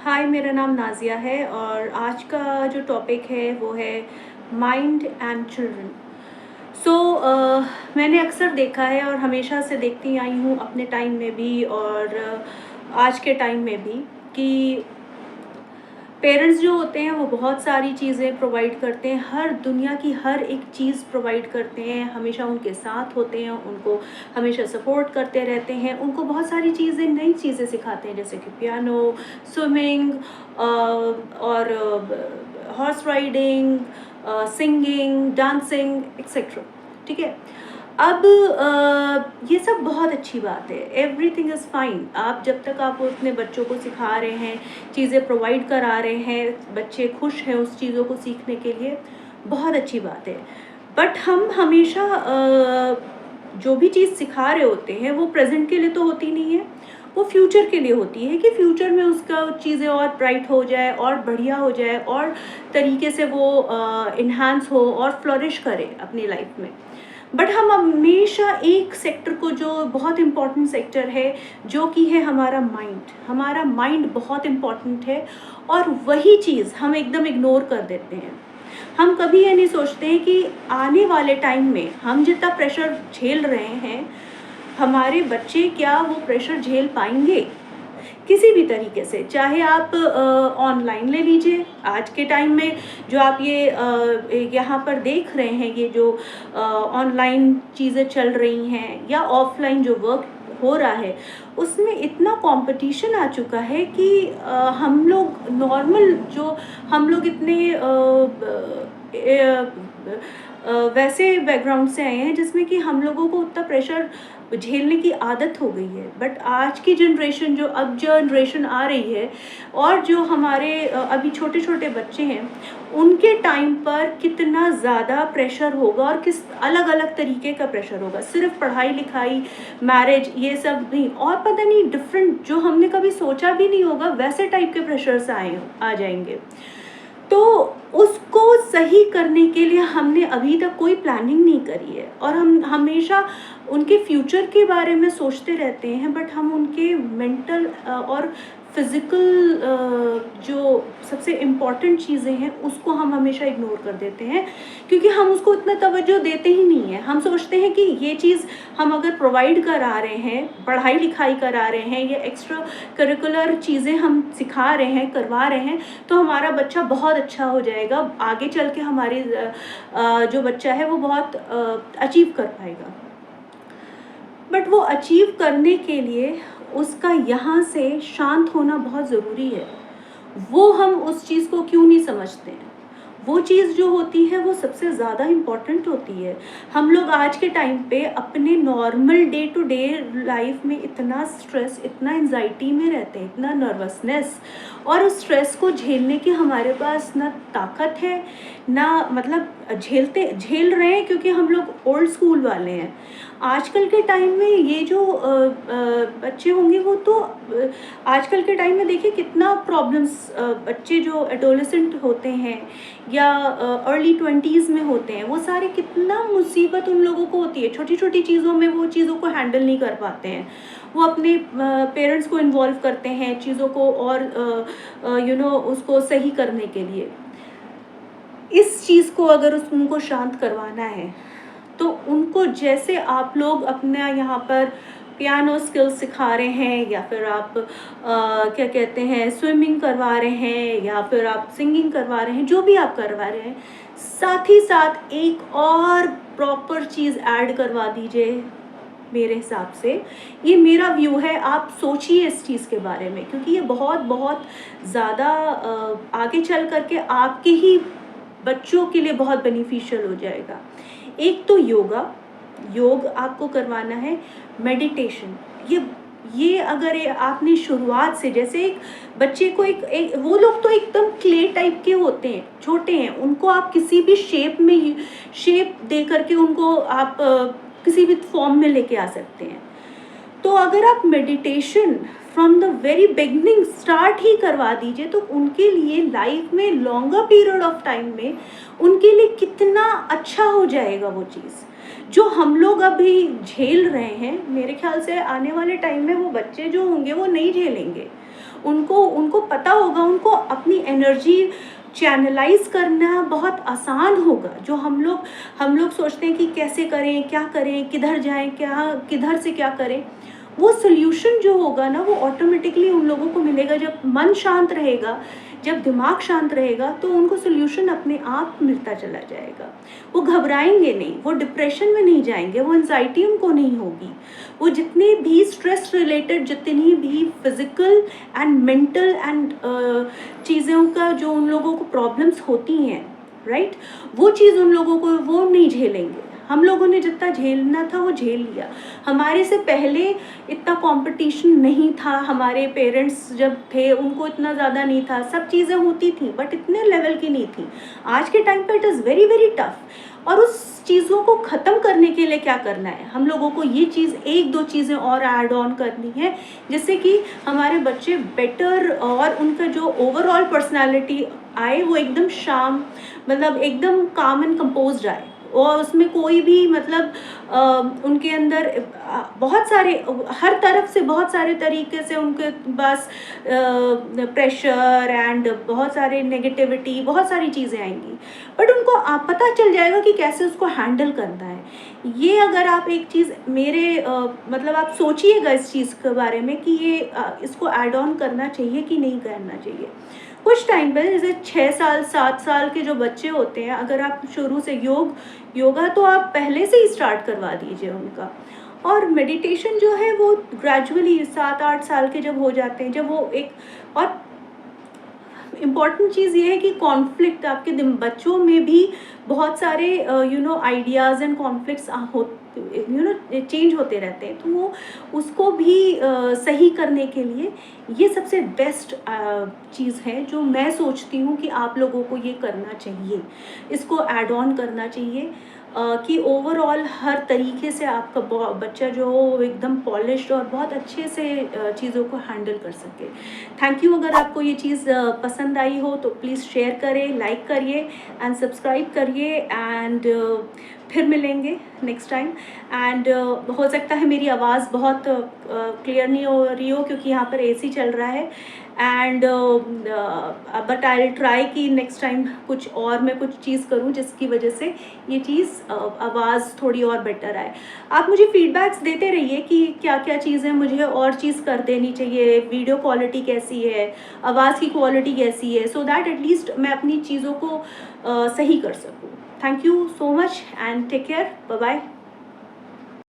हाय, मेरा नाम नाज़िया है और आज का जो टॉपिक है वो है माइंड एंड चिल्ड्रन। सो मैंने अक्सर देखा है और हमेशा से देखती आई हूँ अपने टाइम में भी और आज के टाइम में भी कि पेरेंट्स जो होते हैं वो बहुत सारी चीज़ें प्रोवाइड करते हैं, हर दुनिया की हर एक चीज़ प्रोवाइड करते हैं, हमेशा उनके साथ होते हैं, उनको हमेशा सपोर्ट करते रहते हैं, उनको बहुत सारी चीज़ें नई चीज़ें सिखाते हैं जैसे कि पियानो, स्विमिंग और horse riding, singing, dancing etcetera. ठीक है। अब ये सब बहुत अच्छी बात है, एवरीथिंग इज़ फाइन। आप जब तक आप अपने बच्चों को सिखा रहे हैं, चीज़ें प्रोवाइड करा रहे हैं, बच्चे खुश हैं उस चीज़ों को सीखने के लिए, बहुत अच्छी बात है। बट हम हमेशा जो भी चीज़ सिखा रहे होते हैं वो प्रेजेंट के लिए तो होती नहीं है, वो फ्यूचर के लिए होती है कि फ्यूचर में उसका चीज़ें और ब्राइट हो जाए और बढ़िया हो जाए और तरीके से वो इन्हांस हो और फ्लोरिश करे अपनी लाइफ में। बट हम हमेशा एक सेक्टर को, जो बहुत इम्पोर्टेंट सेक्टर है, जो कि है हमारा माइंड बहुत इम्पोर्टेंट है और वही चीज़ हम एकदम इग्नोर कर देते हैं। हम कभी ये नहीं सोचते हैं कि आने वाले टाइम में हम जितना प्रेशर झेल रहे हैं, हमारे बच्चे क्या वो प्रेशर झेल पाएंगे किसी भी तरीके से। चाहे आप ऑनलाइन ले लीजिए, आज के टाइम में जो आप ये यहाँ पर देख रहे हैं, ये जो ऑनलाइन चीज़ें चल रही हैं या ऑफलाइन जो वर्क हो रहा है, उसमें इतना कंपटीशन आ चुका है कि हम लोग नॉर्मल जो हम लोग इतने वैसे बैकग्राउंड से आए हैं जिसमें कि हम लोगों को उतना प्रेशर झेलने की आदत हो गई है। बट आज की जनरेशन, जो अब जनरेशन आ रही है और जो हमारे अभी छोटे छोटे बच्चे हैं, उनके टाइम पर कितना ज़्यादा प्रेशर होगा और किस अलग अलग तरीके का प्रेशर होगा। सिर्फ पढ़ाई लिखाई, मैरिज, ये सब नहीं, और पता नहीं डिफरेंट जो हमने कभी सोचा भी नहीं होगा वैसे टाइप के प्रेशर्स आ जाएंगे। तो उसको सही करने के लिए हमने अभी तक कोई प्लानिंग नहीं करी है और हम हमेशा उनके फ्यूचर के बारे में सोचते रहते हैं, बट हम उनके मेंटल और फिज़िकल जो सबसे इम्पॉर्टेंट चीज़ें हैं उसको हम हमेशा इग्नोर कर देते हैं, क्योंकि हम उसको इतना तवज्जो देते ही नहीं है। हम सोचते हैं कि ये चीज़ हम अगर प्रोवाइड करा रहे हैं, पढ़ाई लिखाई करा रहे हैं या एक्स्ट्रा करिकुलर चीज़ें हम सिखा रहे हैं, करवा रहे हैं, तो हमारा बच्चा बहुत अच्छा हो जाएगा, आगे चल के हमारी जो बच्चा है वो बहुत अचीव कर पाएगा। बट वो अचीव करने के लिए उसका यहाँ से शांत होना बहुत ज़रूरी है। वो हम उस चीज़ को क्यों नहीं समझते हैं? वो चीज़ जो होती है वो सबसे ज़्यादा इम्पॉर्टेंट होती है। हम लोग आज के टाइम पे अपने normal day to day life में इतना स्ट्रेस, इतना एंजाइटी में रहते हैं, इतना नर्वसनेस, और उस स्ट्रेस को झेलने की हमारे पास ना ताकत है, ना मतलब झेल रहे हैं क्योंकि हम लोग ओल्ड स्कूल वाले हैं। आजकल के टाइम में ये जो बच्चे होंगे वो तो आजकल के टाइम में देखिए कितना प्रॉब्लम्स, बच्चे जो एडोलेसेंट होते हैं या अर्ली 20s में होते हैं, वो सारे कितना मुसीबत उन लोगों को होती है। छोटी छोटी चीज़ों में वो चीज़ों को हैंडल नहीं कर पाते हैं, वो अपने पेरेंट्स को इन्वॉल्व करते हैं चीज़ों को और उसको सही करने के लिए। इस चीज़ को अगर उनको शांत करवाना है तो उनको, जैसे आप लोग अपना यहाँ पर पियानो स्किल्स सिखा रहे हैं या फिर आप क्या कहते हैं स्विमिंग करवा रहे हैं या फिर आप सिंगिंग करवा रहे हैं, जो भी आप करवा रहे हैं, साथ ही साथ एक और प्रॉपर चीज़ ऐड करवा दीजिए। मेरे हिसाब से ये मेरा व्यू है, आप सोचिए इस चीज़ के बारे में, क्योंकि ये बहुत बहुत ज़्यादा आगे चल करके आपके ही बच्चों के लिए बहुत बेनिफिशियल हो जाएगा। एक तो योग आपको करवाना है, मेडिटेशन। ये अगर आपने शुरुआत से, जैसे एक बच्चे को एक वो लोग तो एकदम क्ले टाइप के होते हैं, छोटे हैं, उनको आप किसी भी शेप दे करके उनको आप किसी भी फॉर्म में लेके आ सकते हैं। तो अगर आप meditation from the very beginning start ही करवा दीजिए तो उनके लिए लाइफ में लॉन्गर पीरियड ऑफ टाइम में उनके लिए कितना अच्छा हो जाएगा वो चीज़ जो हम लोग अभी झेल रहे हैं। मेरे ख्याल से आने वाले टाइम में वो बच्चे जो होंगे वो नहीं झेलेंगे, उनको उनको पता होगा, उनको अपनी एनर्जी चैनलाइज करना बहुत आसान होगा। जो हम लोग सोचते हैं कि कैसे करें, क्या करें, किधर जाएं, क्या किधर से क्या करें, वो सोल्यूशन जो होगा ना वो ऑटोमेटिकली उन लोगों को मिलेगा। जब मन शांत रहेगा, जब दिमाग शांत रहेगा, तो उनको सोल्यूशन अपने आप मिलता चला जाएगा। वो घबराएंगे नहीं, वो डिप्रेशन में नहीं जाएंगे, वो एंजाइटी उनको नहीं होगी। वो जितने भी स्ट्रेस रिलेटेड, जितनी भी फिजिकल एंड मेंटल एंड चीज़ों का जो उन लोगों को प्रॉब्लम्स होती हैं, राइट, वो चीज़ उन लोगों को वो नहीं झेलेंगे। हम लोगों ने जितना झेलना था वो झेल लिया। हमारे से पहले इतना कंपटीशन नहीं था, हमारे पेरेंट्स जब थे उनको इतना ज़्यादा नहीं था, सब चीज़ें होती थी बट इतने लेवल की नहीं थी। आज के टाइम पे it is very very tough. और उस चीज़ों को ख़त्म करने के लिए क्या करना है, हम लोगों को ये चीज़ एक दो चीज़ें और ऐड ऑन करनी है, जिससे कि हमारे बच्चे बेटर और उनका जो ओवरऑल पर्सनालिटी आए वो एकदम शाम, मतलब एकदम काम एंड कंपोज्ड आए। और उसमें कोई भी मतलब उनके अंदर बहुत सारे, हर तरफ से बहुत सारे तरीके से उनके पास प्रेशर एंड बहुत सारे नेगेटिविटी, बहुत सारी चीज़ें आएंगी, बट उनको पता चल जाएगा कि कैसे उसको हैंडल करना है। ये अगर आप एक चीज़ मेरे मतलब आप सोचिएगा इस चीज़ के बारे में कि ये इसको ऐड ऑन करना चाहिए कि नहीं करना चाहिए। कुछ टाइम पे जैसे 6 साल 7 साल के जो बच्चे होते हैं, अगर आप शुरू से योगा तो आप पहले से ही स्टार्ट करवा दीजिए उनका। और मेडिटेशन जो है वो ग्रेजुअली 7-8 साल के जब हो जाते हैं, जब वो एक, और इम्पॉर्टेंट चीज़ ये है कि कॉन्फ्लिक्ट आपके बच्चों में भी बहुत सारे आइडियाज़ एंड कॉन्फ्लिक्ट्स चेंज होते रहते हैं, तो वो उसको भी सही करने के लिए ये सबसे बेस्ट चीज़ है जो मैं सोचती हूँ कि आप लोगों को ये करना चाहिए, इसको ऐड ऑन करना चाहिए, कि ओवरऑल हर तरीके से आपका बच्चा जो हो वो एकदम पॉलिश्ड और बहुत अच्छे से चीज़ों को हैंडल कर सके। Thank you. अगर आपको ये चीज़ पसंद आई हो तो प्लीज़ शेयर करें, लाइक करिए एंड सब्सक्राइब करिए, एंड फिर मिलेंगे नेक्स्ट टाइम। एंड हो सकता है मेरी आवाज़ बहुत क्लियर नहीं हो रही हो क्योंकि यहाँ पर एसी चल रहा है, and but I will try कि नेक्स्ट टाइम मैं कुछ चीज़ करूँ जिसकी वजह से ये चीज़ आवाज़ थोड़ी और बेटर आए। आप मुझे फीडबैक्स देते रहिए कि क्या क्या चीज़ें मुझे और चीज़ कर देनी चाहिए, वीडियो क्वालिटी कैसी है, आवाज़ की क्वालिटी कैसी है, सो दैट एटलीस्ट मैं अपनी चीज़ों को सही कर सकूँ। Thank you so much and take care, bye bye.